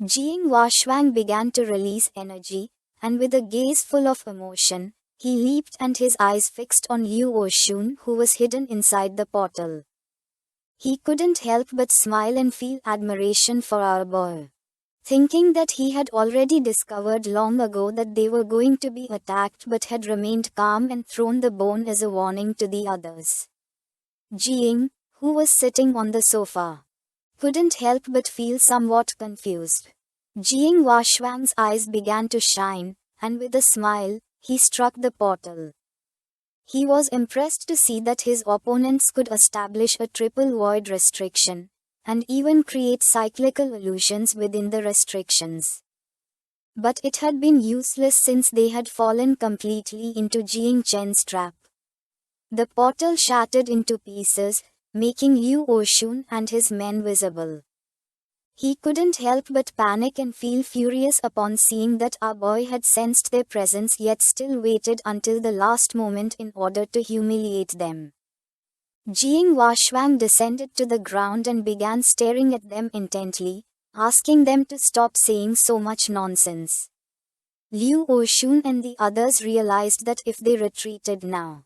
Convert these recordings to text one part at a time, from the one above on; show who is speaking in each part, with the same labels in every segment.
Speaker 1: Jing Huashuang began to release energy, and with a gaze full of emotion, he leaped and his eyes fixed on Liu Oshun, who was hidden inside the portal. He couldn't help but smile and feel admiration for our boy. Thinking that he had already discovered long ago that they were going to be attacked but had remained calm and thrown the bone as a warning to the others. Jing, who was sitting on the sofa, couldn't help but feel somewhat confused. Jing Huashuang's eyes began to shine, and with a smile, he struck the portal. He was impressed to see that his opponents could establish a triple void restriction, and even create cyclical illusions within the restrictions. But it had been useless since they had fallen completely into Jing Chen's trap. The portal shattered into pieces, making Liu Oshun and his men visible. He couldn't help but panic and feel furious upon seeing that our boy had sensed their presence yet still waited until the last moment in order to humiliate them. Jing Huashuang descended to the ground and began staring at them intently, asking them to stop saying so much nonsense. Liu Oshun and the others realized that if they retreated now,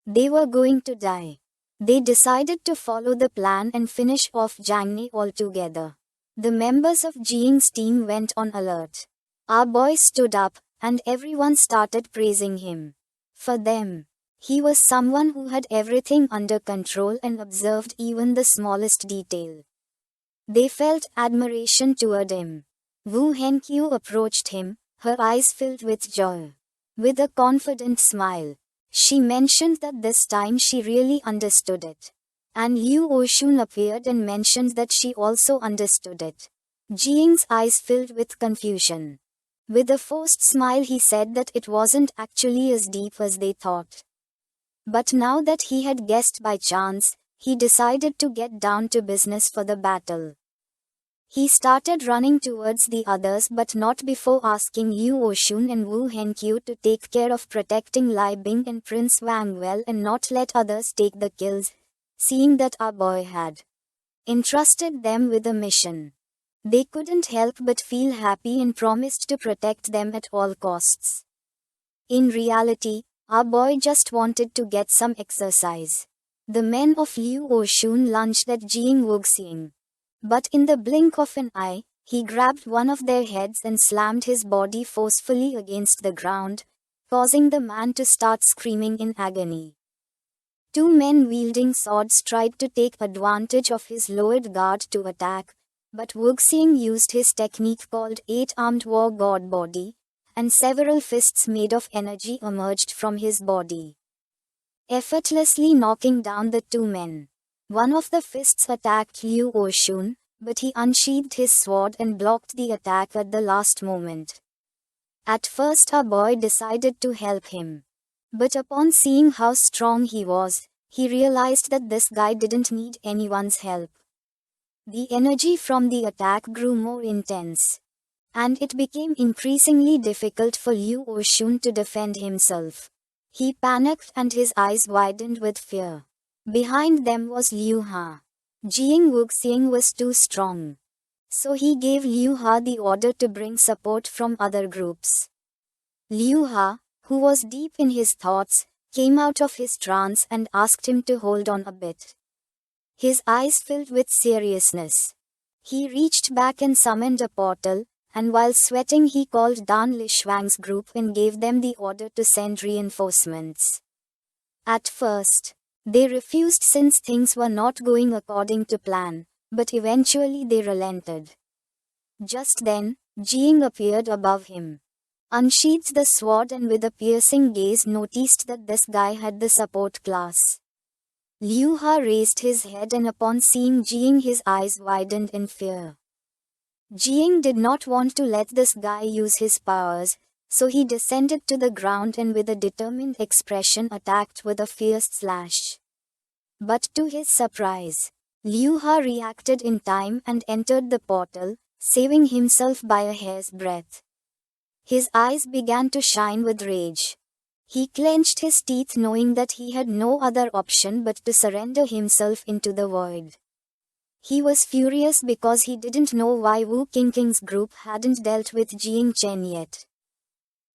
Speaker 1: they were going to die. They decided to follow the plan and finish off Jiang Ne altogether. The members of Jing's team went on alert. Our boy stood up, and everyone started praising him. For them, he was someone who had everything under control and observed even the smallest detail. They felt admiration toward him. Wu Henqiu approached him, her eyes filled with joy. With a confident smile, she mentioned that this time she really understood it. And Liu Oshun appeared and mentioned that she also understood it. Jing's eyes filled with confusion. With a forced smile he said that it wasn't actually as deep as they thought. But now that he had guessed by chance, he decided to get down to business for the battle. He started running towards the others but not before asking Liu Oshun and Wu Henqiu to take care of protecting Lai Bing and Prince Wang well and not let others take the kills, seeing that our boy had entrusted them with a mission. They couldn't help but feel happy and promised to protect them at all costs. In reality, our boy just wanted to get some exercise. The men of Liu Oshun lunged at Jing Wuxiang. But in the blink of an eye, he grabbed one of their heads and slammed his body forcefully against the ground, causing the man to start screaming in agony. Two men wielding swords tried to take advantage of his lowered guard to attack, but Wuxiang used his technique called Eight-Armed War God Body, and several fists made of energy emerged from his body, effortlessly knocking down the two men. One of the fists attacked Liu Oshun, but he unsheathed his sword and blocked the attack at the last moment. At first our boy decided to help him. But upon seeing how strong he was, he realized that this guy didn't need anyone's help. The energy from the attack grew more intense, and it became increasingly difficult for Liu Oshun to defend himself. He panicked and his eyes widened with fear. Behind them was Liu Ha. Jing Wuxiang was too strong, so he gave Liu Ha the order to bring support from other groups. Liu Ha, who was deep in his thoughts, came out of his trance and asked him to hold on a bit. His eyes filled with seriousness. He reached back and summoned a portal, and while sweating he called Dan Lishuang's group and gave them the order to send reinforcements. At first, they refused since things were not going according to plan, but eventually they relented. Just then, Jing appeared above him, unsheathed the sword and with a piercing gaze noticed that this guy had the support class. Liu Ha raised his head and upon seeing Jing his eyes widened in fear. Jing did not want to let this guy use his powers, so he descended to the ground and with a determined expression attacked with a fierce slash. But to his surprise, Liu Ha reacted in time and entered the portal, saving himself by a hair's breadth. His eyes began to shine with rage. He clenched his teeth knowing that he had no other option but to surrender himself into the void. He was furious because he didn't know why Wu Qingqing's group hadn't dealt with Jing Chen yet.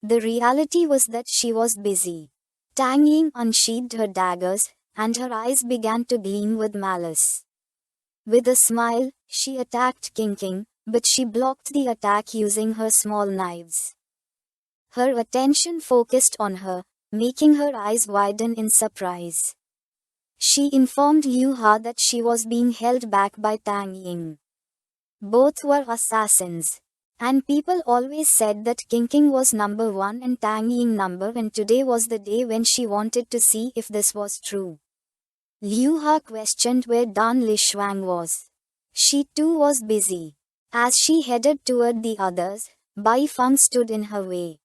Speaker 1: The reality was that she was busy. Tang Ying unsheathed her daggers, and her eyes began to gleam with malice. With a smile, she attacked Qingqing, but she blocked the attack using her small knives. Her attention focused on her, making her eyes widen in surprise. She informed Liu Ha that she was being held back by Tang Ying. Both were assassins. And people always said that Qingqing was number 1 and Tang Ying number, and today was the day when she wanted to see if this was true. Liu Ha questioned where Dan Lixuang was. She too was busy. As she headed toward the others, Bai Feng stood in her way.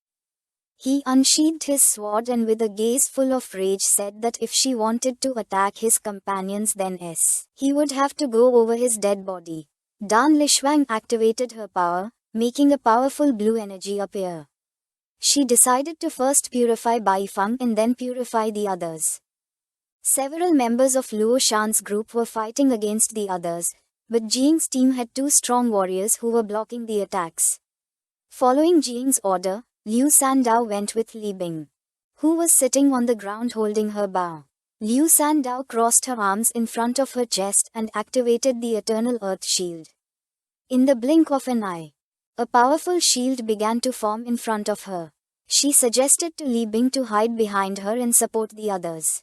Speaker 1: He unsheathed his sword and with a gaze full of rage said that if she wanted to attack his companions then he would have to go over his dead body. Dan Lixuang activated her power, making a powerful blue energy appear. She decided to first purify Bai Feng and then purify the others. Several members of Luo Shan's group were fighting against the others, but Jing's team had 2 strong warriors who were blocking the attacks. Following Jing's order, Liu Sandao went with Li Bing, who was sitting on the ground holding her bow. Liu Sandao crossed her arms in front of her chest and activated the Eternal Earth Shield. In the blink of an eye, a powerful shield began to form in front of her. She suggested to Li Bing to hide behind her and support the others.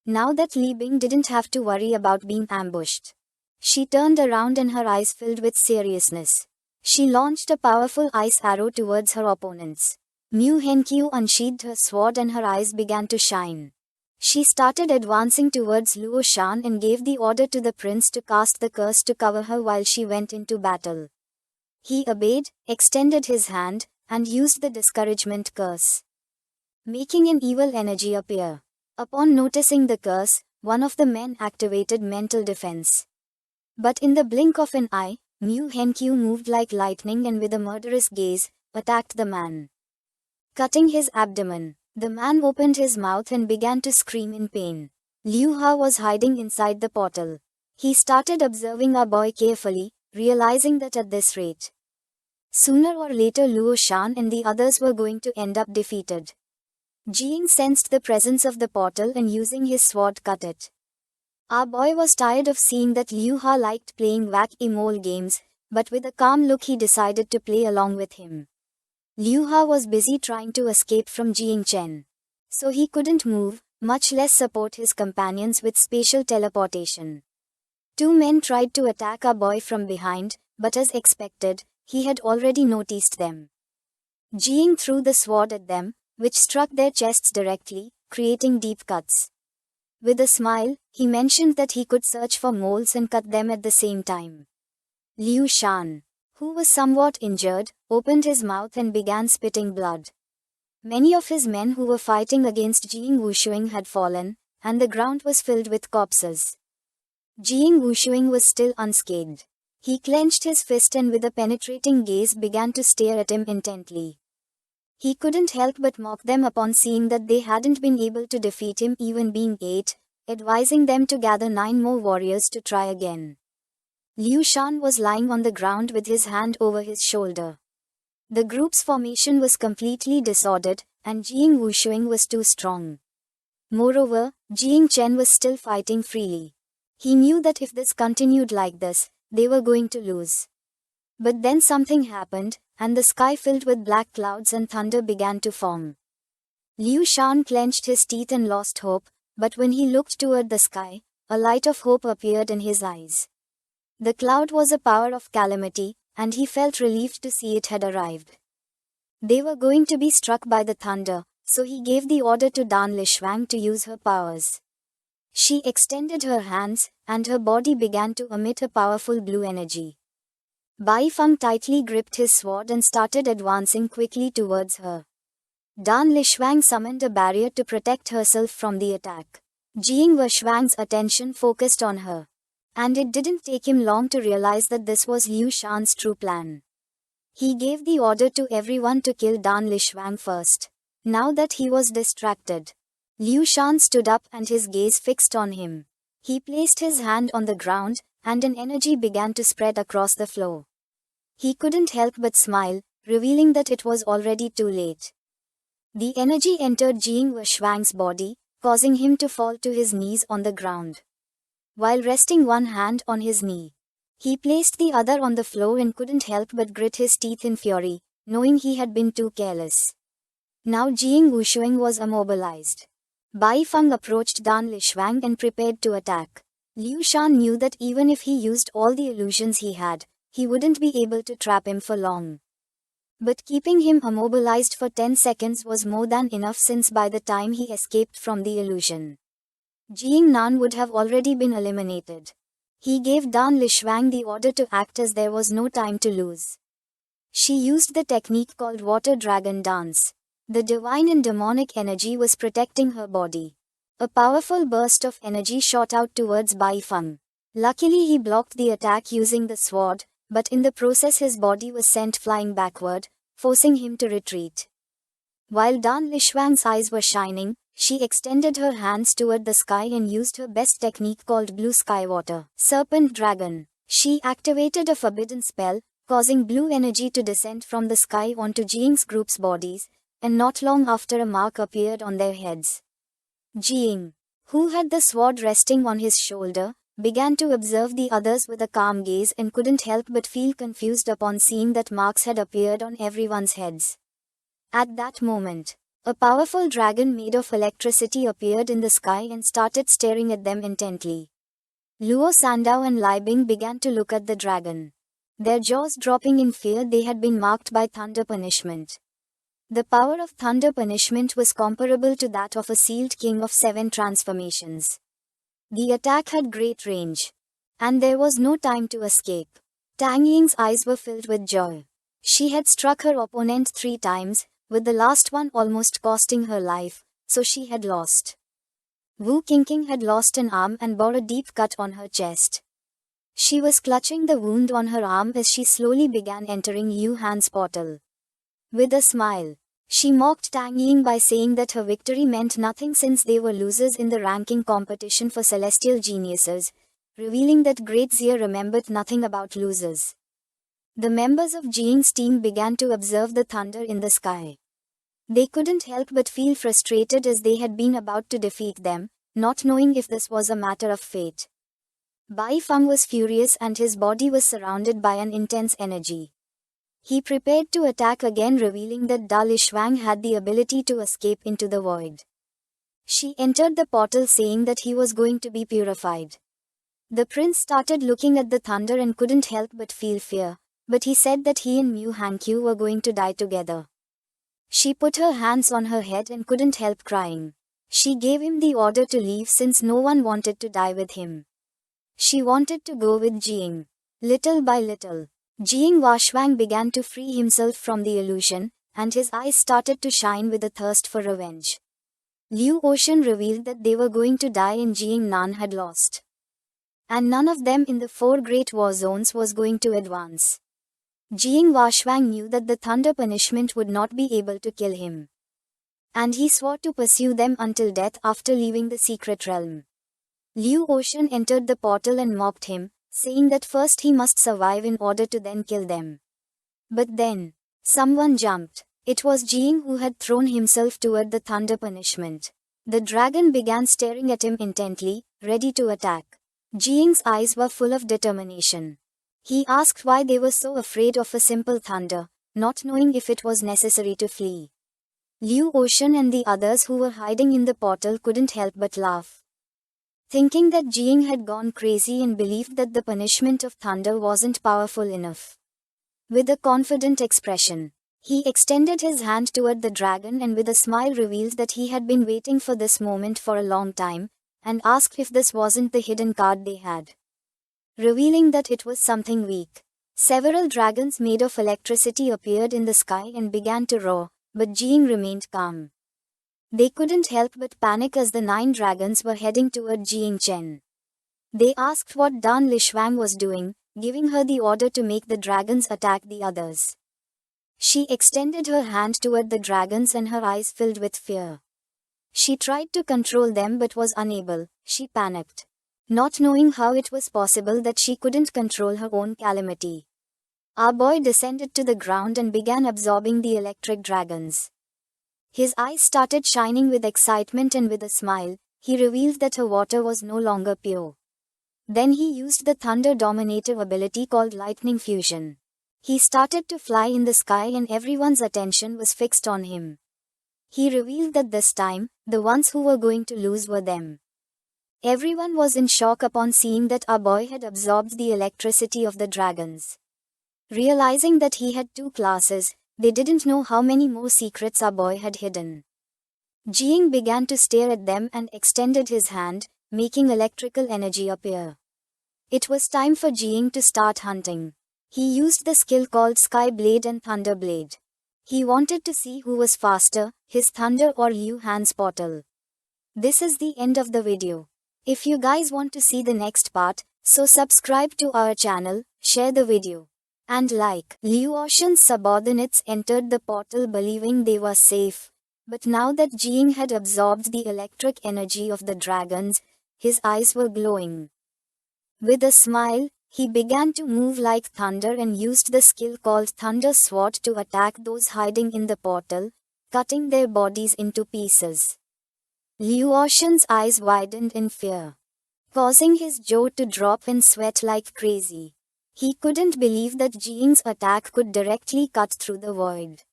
Speaker 1: Now that Li Bing didn't have to worry about being ambushed, she turned around and her eyes filled with seriousness. She launched a powerful ice arrow towards her opponents. Mu Henqiu unsheathed her sword and her eyes began to shine. She started advancing towards Luo Shan and gave the order to the prince to cast the curse to cover her while she went into battle. He obeyed, extended his hand, and used the discouragement curse, making an evil energy appear. Upon noticing the curse, one of the men activated mental defense. But in the blink of an eye, Mu Henqiu moved like lightning and with a murderous gaze, attacked the man. Cutting his abdomen, the man opened his mouth and began to scream in pain. Liu Ha was hiding inside the portal. He started observing our boy carefully, realizing that at this rate, sooner or later Luo Shan and the others were going to end up defeated. Jing sensed the presence of the portal and using his sword cut it. Our boy was tired of seeing that Liu Ha liked playing whack-a-mole games, but with a calm look he decided to play along with him. Liu Ha was busy trying to escape from Jing Chen, so he couldn't move, much less support his companions with spatial teleportation. 2 men tried to attack our boy from behind, but as expected, he had already noticed them. Jing threw the sword at them, which struck their chests directly, creating deep cuts. With a smile, he mentioned that he could search for moles and cut them at the same time. Liu Shan, who was somewhat injured, opened his mouth and began spitting blood. Many of his men who were fighting against Jing Wushuing had fallen, and the ground was filled with corpses. Jing Wushuing was still unscathed. He clenched his fist and with a penetrating gaze began to stare at him intently. He couldn't help but mock them upon seeing that they hadn't been able to defeat him even being 8, advising them to gather 9 more warriors to try again. Liu Shan was lying on the ground with his hand over his shoulder. The group's formation was completely disordered, and Jing Wushuing was too strong. Moreover, Jing Chen was still fighting freely. He knew that if this continued like this, they were going to lose. But then something happened, and the sky filled with black clouds and thunder began to form. Liu Shan clenched his teeth and lost hope, but when he looked toward the sky, a light of hope appeared in his eyes. The cloud was a power of calamity, and he felt relieved to see it had arrived. They were going to be struck by the thunder, so he gave the order to Dan Lixuang to use her powers. She extended her hands, and her body began to emit a powerful blue energy. Bai Feng tightly gripped his sword and started advancing quickly towards her. Dan Lixuang summoned a barrier to protect herself from the attack. Jing Wushuang's attention focused on her. And it didn't take him long to realize that this was Liu Shan's true plan. He gave the order to everyone to kill Dan Lixuang first. Now that he was distracted, Liu Shan stood up and his gaze fixed on him. He placed his hand on the ground, and an energy began to spread across the floor. He couldn't help but smile, revealing that it was already too late. The energy entered Jing Wushwang's body, causing him to fall to his knees on the ground. While resting one hand on his knee, he placed the other on the floor and couldn't help but grit his teeth in fury, knowing he had been too careless. Now Jing Wushwang was immobilized. Bai Feng approached Dan Lishwang and prepared to attack. Liu Shan knew that even if he used all the illusions he had, he wouldn't be able to trap him for long. But keeping him immobilized for 10 seconds was more than enough, since by the time he escaped from the illusion, Jing Nan would have already been eliminated. He gave Dan Lishwang the order to act as there was no time to lose. She used the technique called Water Dragon Dance. The divine and demonic energy was protecting her body. A powerful burst of energy shot out towards Bai Feng. Luckily he blocked the attack using the sword, but in the process his body was sent flying backward, forcing him to retreat. While Dan Lishwang's eyes were shining, she extended her hands toward the sky and used her best technique called Blue Sky Water Serpent Dragon. She activated a forbidden spell, causing blue energy to descend from the sky onto Jing's group's bodies, and not long after a mark appeared on their heads. Jing, who had the sword resting on his shoulder, began to observe the others with a calm gaze and couldn't help but feel confused upon seeing that marks had appeared on everyone's heads. At that moment, a powerful dragon made of electricity appeared in the sky and started staring at them intently. Luo Sandao and Lai Bing began to look at the dragon. Their jaws dropping in fear. They had been marked by thunder punishment. The power of thunder punishment was comparable to that of a sealed king of 7 transformations. The attack had great range, and there was no time to escape. Tang Ying's eyes were filled with joy. She had struck her opponent 3 times, with the last one almost costing her life, so she had lost. Wu Qingqing had lost an arm and bore a deep cut on her chest. She was clutching the wound on her arm as she slowly began entering Yu Han's portal. With a smile, she mocked Tang Ying by saying that her victory meant nothing since they were losers in the ranking competition for celestial geniuses, revealing that Great Zia remembered nothing about losers. The members of Jing's team began to observe the thunder in the sky. They couldn't help but feel frustrated as they had been about to defeat them, not knowing if this was a matter of fate. Bai Feng was furious and his body was surrounded by an intense energy. He prepared to attack again, revealing that Da Lishwang had the ability to escape into the void. She entered the portal saying that he was going to be purified. The prince started looking at the thunder and couldn't help but feel fear, but he said that he and Mu Hankyu were going to die together. She put her hands on her head and couldn't help crying. She gave him the order to leave since no one wanted to die with him. She wanted to go with Jing. Little by little, Jing Wushwang began to free himself from the illusion, and his eyes started to shine with a thirst for revenge. Liu Ocean revealed that they were going to die and Jing Nan had lost. And none of them in the 4 great war zones was going to advance. Jing Wushwang knew that the thunder punishment would not be able to kill him. And he swore to pursue them until death after leaving the secret realm. Liu Ocean entered the portal and mocked him, saying that first he must survive in order to then kill them. But then, someone jumped. It was Jing who had thrown himself toward the thunder punishment. The dragon began staring at him intently, ready to attack. Jing's eyes were full of determination. He asked why they were so afraid of a simple thunder, not knowing if it was necessary to flee. Liu Ocean and the others who were hiding in the portal couldn't help but laugh, thinking that Jing had gone crazy and believed that the punishment of thunder wasn't powerful enough. With a confident expression, he extended his hand toward the dragon and with a smile revealed that he had been waiting for this moment for a long time, and asked if this wasn't the hidden card they had, revealing that it was something weak. Several dragons made of electricity appeared in the sky and began to roar, but Jing remained calm. They couldn't help but panic as the 9 dragons were heading toward Jing Chen. They asked what Dan Lishwang was doing, giving her the order to make the dragons attack the others. She extended her hand toward the dragons and her eyes filled with fear. She tried to control them but was unable. She panicked. not knowing how it was possible that she couldn't control her own calamity. Our boy descended to the ground and began absorbing the electric dragons. His eyes started shining with excitement, and with a smile, he revealed that her water was no longer pure. Then he used the Thunder Dominator ability called Lightning Fusion. He started to fly in the sky and everyone's attention was fixed on him. He revealed that this time, the ones who were going to lose were them. Everyone was in shock upon seeing that our boy had absorbed the electricity of the dragons. Realizing that he had two classes, they didn't know how many more secrets our boy had hidden. Jing began to stare at them and extended his hand, making electrical energy appear. It was time for Jing to start hunting. He used the skill called Sky Blade and Thunder Blade. He wanted to see who was faster, his thunder or Liu Han's portal. This is the end of the video. If you guys want to see the next part, so subscribe to our channel, share the video, and like. Liu Ocean's subordinates entered the portal believing they were safe, but now that Jing had absorbed the electric energy of the dragons, his eyes were glowing. With a smile, he began to move like thunder and used the skill called Thunder Sword to attack those hiding in the portal, cutting their bodies into pieces. Liu Ocean's eyes widened in fear, causing his jaw to drop in sweat like crazy. He couldn't believe that Jing's attack could directly cut through the void.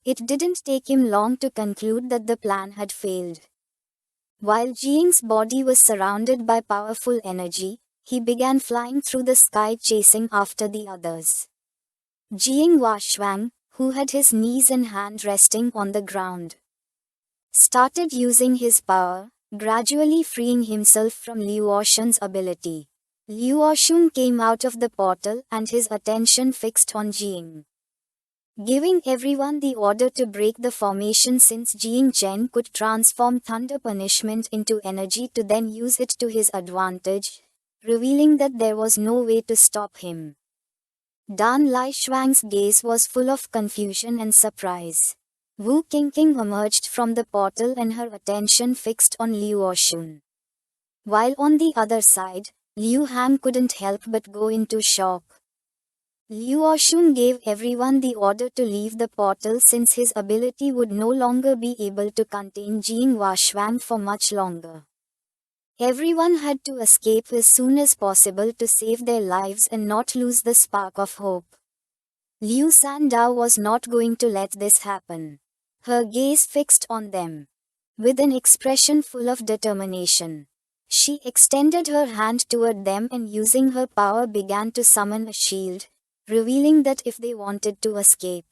Speaker 1: It didn't take him long to conclude that the plan had failed. While Jing's body was surrounded by powerful energy, he began flying through the sky chasing after the others. Jing Washuang, who had his knees and hand resting on the ground, started using his power, gradually freeing himself from Liu Ocean's ability. Liu Ocean came out of the portal and his attention fixed on Jing, giving everyone the order to break the formation since Jing Chen could transform Thunder Punishment into energy to then use it to his advantage, revealing that there was no way to stop him. Dan Lishuang's gaze was full of confusion and surprise. Wu Qingqing emerged from the portal and her attention fixed on Liu Ocean. While on the other side, Liu Han couldn't help but go into shock. Liu Ocean gave everyone the order to leave the portal since his ability would no longer be able to contain Jing Washuang for much longer. Everyone had to escape as soon as possible to save their lives and not lose the spark of hope. Liu Sandao was not going to let this happen. Her gaze fixed on them, with an expression full of determination. She extended her hand toward them and using her power began to summon a shield, revealing that if they wanted to escape,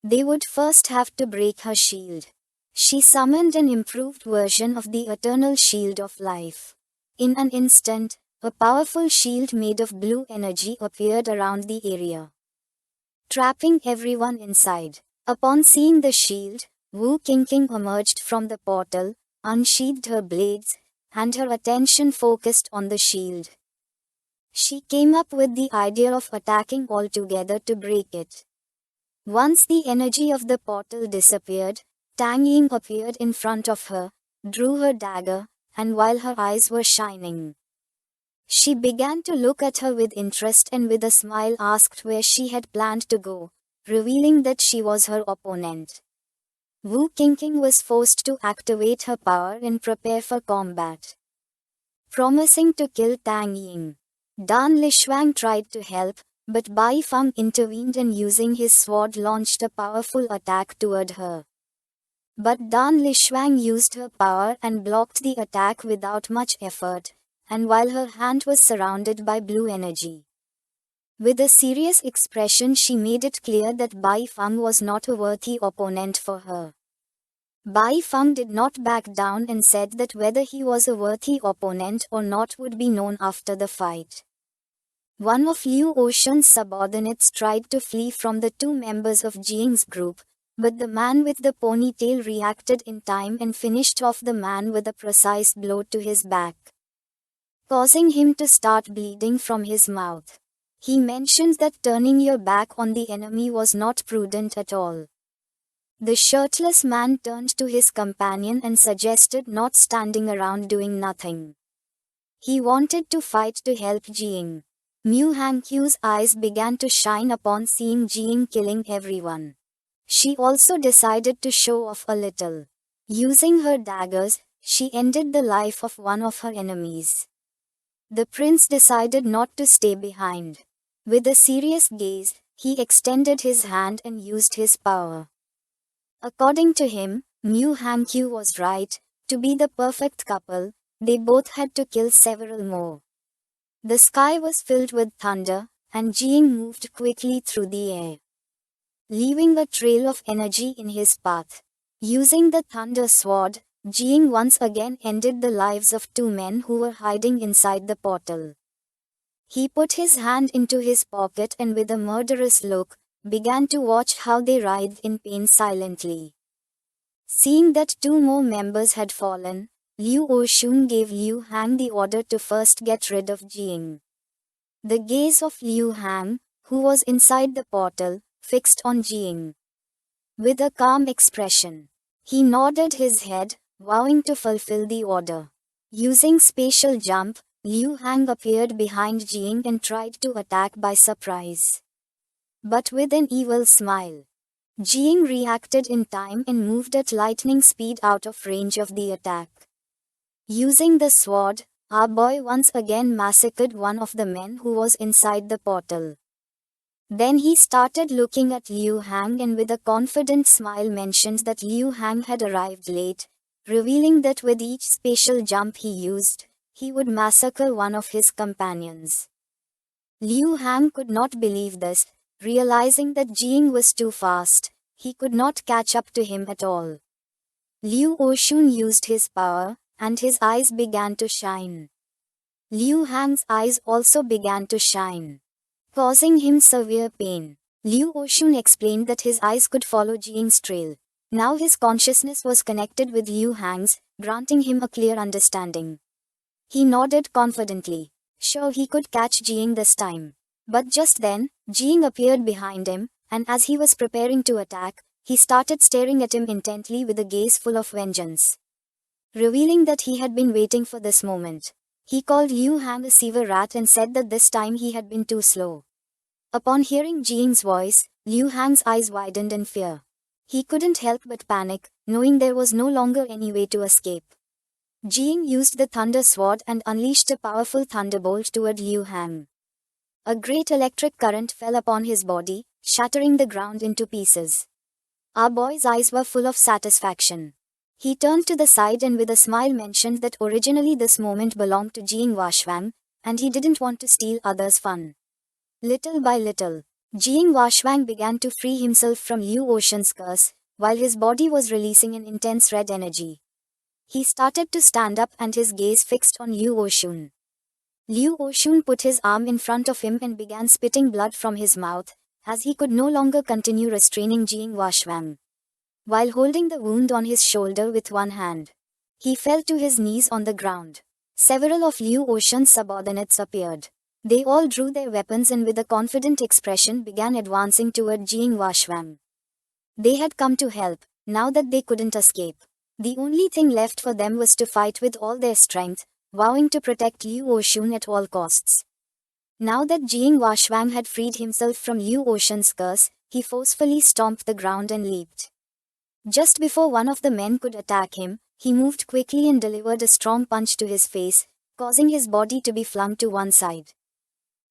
Speaker 1: they would first have to break her shield. She summoned an improved version of the Eternal Shield of Life. In an instant, a powerful shield made of blue energy appeared around the area, trapping everyone inside. Upon seeing the shield, Wu Qingqing emerged from the portal, unsheathed her blades, and her attention focused on the shield. She came up with the idea of attacking altogether to break it. Once the energy of the portal disappeared, Tang Ying appeared in front of her, drew her dagger, and while her eyes were shining, she began to look at her with interest and with a smile asked where she had planned to go, revealing that she was her opponent. Wu Qingqing was forced to activate her power and prepare for combat, promising to kill Tang Ying. Dan Lishuang tried to help, but Bai Feng intervened and using his sword launched a powerful attack toward her. But Dan Lishuang used her power and blocked the attack without much effort, and while her hand was surrounded by blue energy. With a serious expression she made it clear that Bai Feng was not a worthy opponent for her. Bai Feng did not back down and said that whether he was a worthy opponent or not would be known after the fight. One of Liu Ocean's subordinates tried to flee from the two members of Jing's group, but the man with the ponytail reacted in time and finished off the man with a precise blow to his back, causing him to start bleeding from his mouth. He mentioned that turning your back on the enemy was not prudent at all. The shirtless man turned to his companion and suggested not standing around doing nothing. He wanted to fight to help Jing. Mu Hangqiu's eyes began to shine upon seeing Jing killing everyone. She also decided to show off a little. Using her daggers, she ended the life of one of her enemies. The prince decided not to stay behind. With a serious gaze, he extended his hand and used his power. According to him, Mu Hangqiu was right. To be the perfect couple, they both had to kill several more. The sky was filled with thunder, and Jing moved quickly through the air, leaving a trail of energy in his path. Using the thunder sword, Jing once again ended the lives of two men who were hiding inside the portal. He put his hand into his pocket and with a murderous look, began to watch how they writhed in pain silently. Seeing that two more members had fallen, Liu Oshun gave Liu Hang the order to first get rid of Jing. The gaze of Liu Hang, who was inside the portal, fixed on Jing. With a calm expression, he nodded his head, vowing to fulfill the order. Using spatial jump, Liu Hang appeared behind Jing and tried to attack by surprise. But with an evil smile, Jing reacted in time and moved at lightning speed out of range of the attack. Using the sword, our boy once again massacred one of the men who was inside the portal. Then he started looking at Liu Hang and with a confident smile mentioned that Liu Hang had arrived late, revealing that with each spatial jump he used, he would massacre one of his companions. Liu Hang could not believe this, realizing that Jing was too fast, he could not catch up to him at all. Liu Oshun used his power, and his eyes began to shine. Liu Hang's eyes also began to shine, causing him severe pain. Liu Oshun explained that his eyes could follow Jing's trail. Now his consciousness was connected with Liu Hang's, granting him a clear understanding. He nodded confidently, sure he could catch Jing this time. But just then, Jing appeared behind him, and as he was preparing to attack, he started staring at him intently with a gaze full of vengeance, revealing that he had been waiting for this moment. He called Liu Hang a sewer rat and said that this time he had been too slow. Upon hearing Jing's voice, Liu Hang's eyes widened in fear. He couldn't help but panic, knowing there was no longer any way to escape. Jing used the thunder sword and unleashed a powerful thunderbolt toward Liu Hang. A great electric current fell upon his body, shattering the ground into pieces. Our boy's eyes were full of satisfaction. He turned to the side and with a smile mentioned that originally this moment belonged to Jing Washwang, and he didn't want to steal others' fun. Little by little, Jing Washwang began to free himself from Liu Oshun's curse, while his body was releasing an intense red energy. He started to stand up and his gaze fixed on Liu Oshun. Liu Oshun put his arm in front of him and began spitting blood from his mouth, as he could no longer continue restraining Jing Washwang. While holding the wound on his shoulder with one hand, he fell to his knees on the ground. Several of Liu Oshun's subordinates appeared. They all drew their weapons and with a confident expression began advancing toward Jing Washwang. They had come to help, now that they couldn't escape. The only thing left for them was to fight with all their strength, vowing to protect Liu Oshun at all costs. Now that Jing Washwang had freed himself from Liu Oshun's curse, he forcefully stomped the ground and leaped. Just before one of the men could attack him, he moved quickly and delivered a strong punch to his face, causing his body to be flung to one side.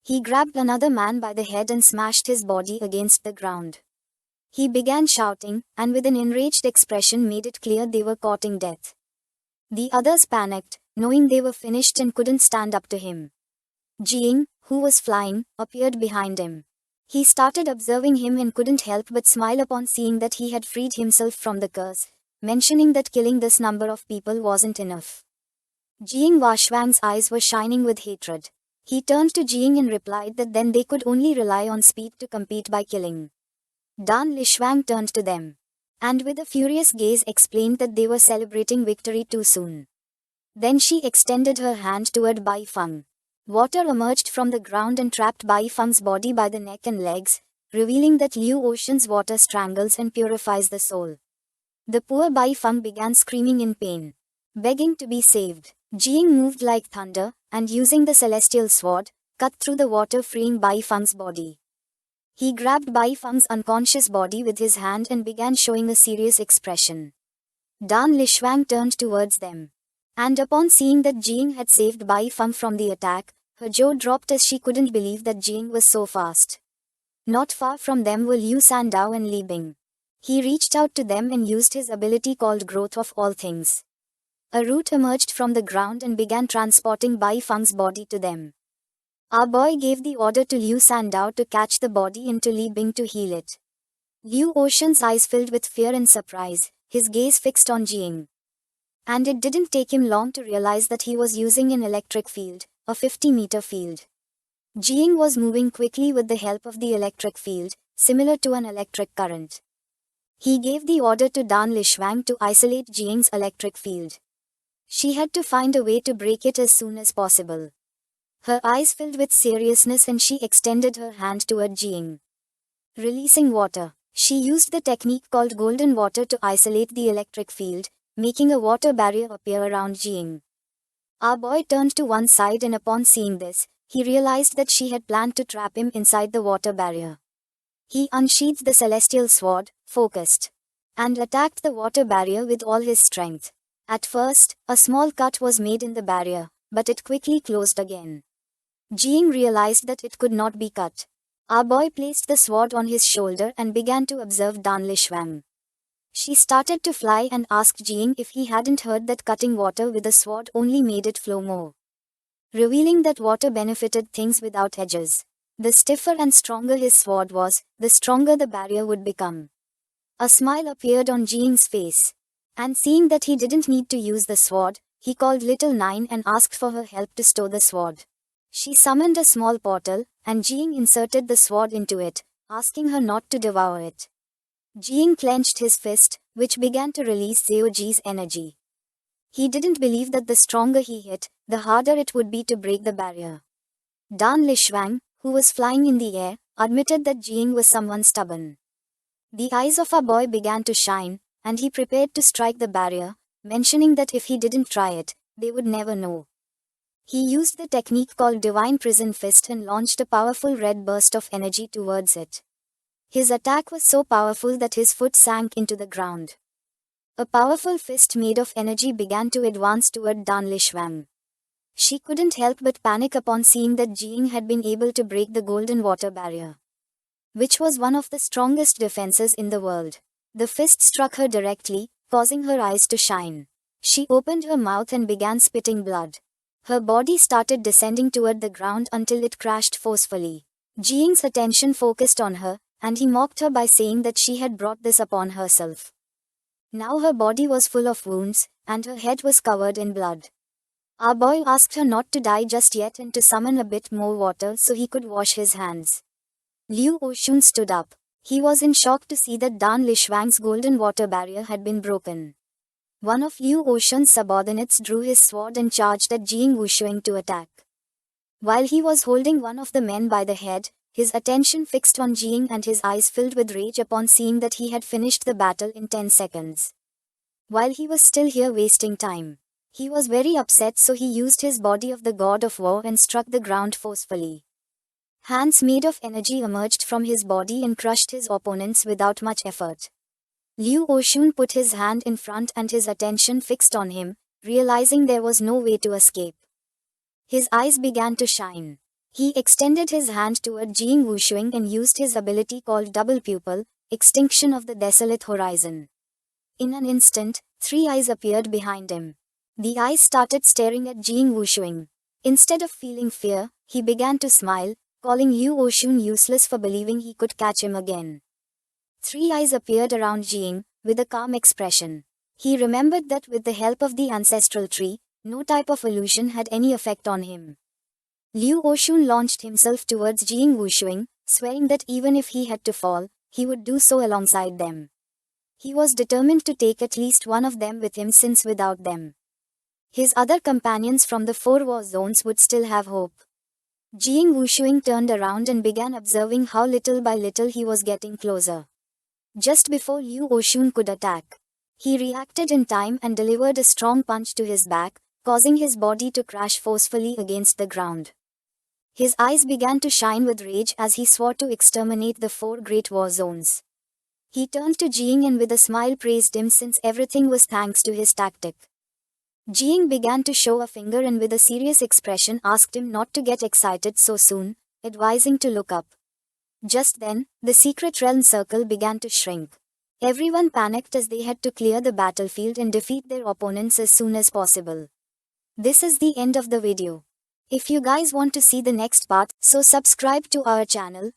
Speaker 1: He grabbed another man by the head and smashed his body against the ground. He began shouting, and with an enraged expression made it clear they were courting death. The others panicked, knowing they were finished and couldn't stand up to him. Jing, who was flying, appeared behind him. He started observing him and couldn't help but smile upon seeing that he had freed himself from the curse, mentioning that killing this number of people wasn't enough. Jing Washwang's eyes were shining with hatred. He turned to Jing and replied that then they could only rely on speed to compete by killing. Dan Lishwang turned to them, and with a furious gaze explained that they were celebrating victory too soon. Then she extended her hand toward Bai Feng. Water emerged from the ground and trapped Bai Feng's body by the neck and legs, revealing that Liu Oshun's water strangles and purifies the soul. The poor Bai Feng began screaming in pain, begging to be saved. Jing moved like thunder, and using the celestial sword, cut through the water, freeing Bai Feng's body. He grabbed Bai Feng's unconscious body with his hand and began showing a serious expression. Dan Lixuan turned towards them. And upon seeing that Jing had saved Bai Feng from the attack, her jaw dropped as she couldn't believe that Jing was so fast. Not far from them were Liu Sandao and Li Bing. He reached out to them and used his ability called Growth of All Things. A root emerged from the ground and began transporting Bai Feng's body to them. Our boy gave the order to Liu Sandao to catch the body and to Li Bing to heal it. Liu Ocean's eyes filled with fear and surprise, his gaze fixed on Jing. And it didn't take him long to realize that he was using an electric field, a 50-meter field. Jing was moving quickly with the help of the electric field, similar to an electric current. He gave the order to Dan Lixuan to isolate Jing's electric field. She had to find a way to break it as soon as possible. Her eyes filled with seriousness and she extended her hand toward Jing. Releasing water, she used the technique called golden water to isolate the electric field, making a water barrier appear around Jing. Our boy turned to one side and upon seeing this, he realized that she had planned to trap him inside the water barrier. He unsheathed the celestial sword, focused, and attacked the water barrier with all his strength. At first, a small cut was made in the barrier, but it quickly closed again. Jing realized that it could not be cut. Our boy placed the sword on his shoulder and began to observe Dan Lixuan. She started to fly and asked Jing if he hadn't heard that cutting water with a sword only made it flow more, revealing that water benefited things without edges. The stiffer and stronger his sword was, the stronger the barrier would become. A smile appeared on Jing's face. And seeing that he didn't need to use the sword, he called Little Nine and asked for her help to stow the sword. She summoned a small portal, and Jing inserted the sword into it, asking her not to devour it. Jing clenched his fist, which began to release Zhao energy. He didn't believe that the stronger he hit, the harder it would be to break the barrier. Dan Lixuan, who was flying in the air, admitted that Jing was someone stubborn. The eyes of our boy began to shine, and he prepared to strike the barrier, mentioning that if he didn't try it, they would never know. He used the technique called Divine Prison Fist and launched a powerful red burst of energy towards it. His attack was so powerful that his foot sank into the ground. A powerful fist made of energy began to advance toward Dan Lixuan. She couldn't help but panic upon seeing that Jing had been able to break the golden water barrier, which was one of the strongest defenses in the world. The fist struck her directly, causing her eyes to shine. She opened her mouth and began spitting blood. Her body started descending toward the ground until it crashed forcefully. Jing's attention focused on her, and he mocked her by saying that she had brought this upon herself. Now her body was full of wounds, and her head was covered in blood. Our boy asked her not to die just yet and to summon a bit more water so he could wash his hands. Liu Oshun stood up. He was in shock to see that Dan Lixuan's golden water barrier had been broken. One of Liu Oshun's subordinates drew his sword and charged at Jing Wushuang to attack. While he was holding one of the men by the head, his attention fixed on Jing and his eyes filled with rage upon seeing that he had finished the battle in 10 seconds. While he was still here wasting time. He was very upset, so he used his body of the god of war and struck the ground forcefully. Hands made of energy emerged from his body and crushed his opponents without much effort. Liu Oshun put his hand in front and his attention fixed on him, realizing there was no way to escape. His eyes began to shine. He extended his hand toward Jing Wushuang and used his ability called Double Pupil, Extinction of the Desolate Horizon. In an instant, 3 eyes appeared behind him. The eyes started staring at Jing Wushuang. Instead of feeling fear, he began to smile, calling Liu Oshun useless for believing he could catch him again. 3 eyes appeared around Jing, with a calm expression. He remembered that with the help of the ancestral tree, no type of illusion had any effect on him. Liu Oshun launched himself towards Jing Wushuang, swearing that even if he had to fall, he would do so alongside them. He was determined to take at least one of them with him, since without them, his other companions from the 4 war zones would still have hope. Jing Wushuang turned around and began observing how little by little he was getting closer. Just before Liu Oshun could attack, he reacted in time and delivered a strong punch to his back, causing his body to crash forcefully against the ground. His eyes began to shine with rage as he swore to exterminate the 4 great war zones. He turned to Jiang and with a smile praised him since everything was thanks to his tactic. Jiang began to show a finger and with a serious expression asked him not to get excited so soon, advising to look up. Just then, the secret realm circle began to shrink. Everyone panicked as they had to clear the battlefield and defeat their opponents as soon as possible. This is the end of the video. If you guys want to see the next part, so subscribe to our channel,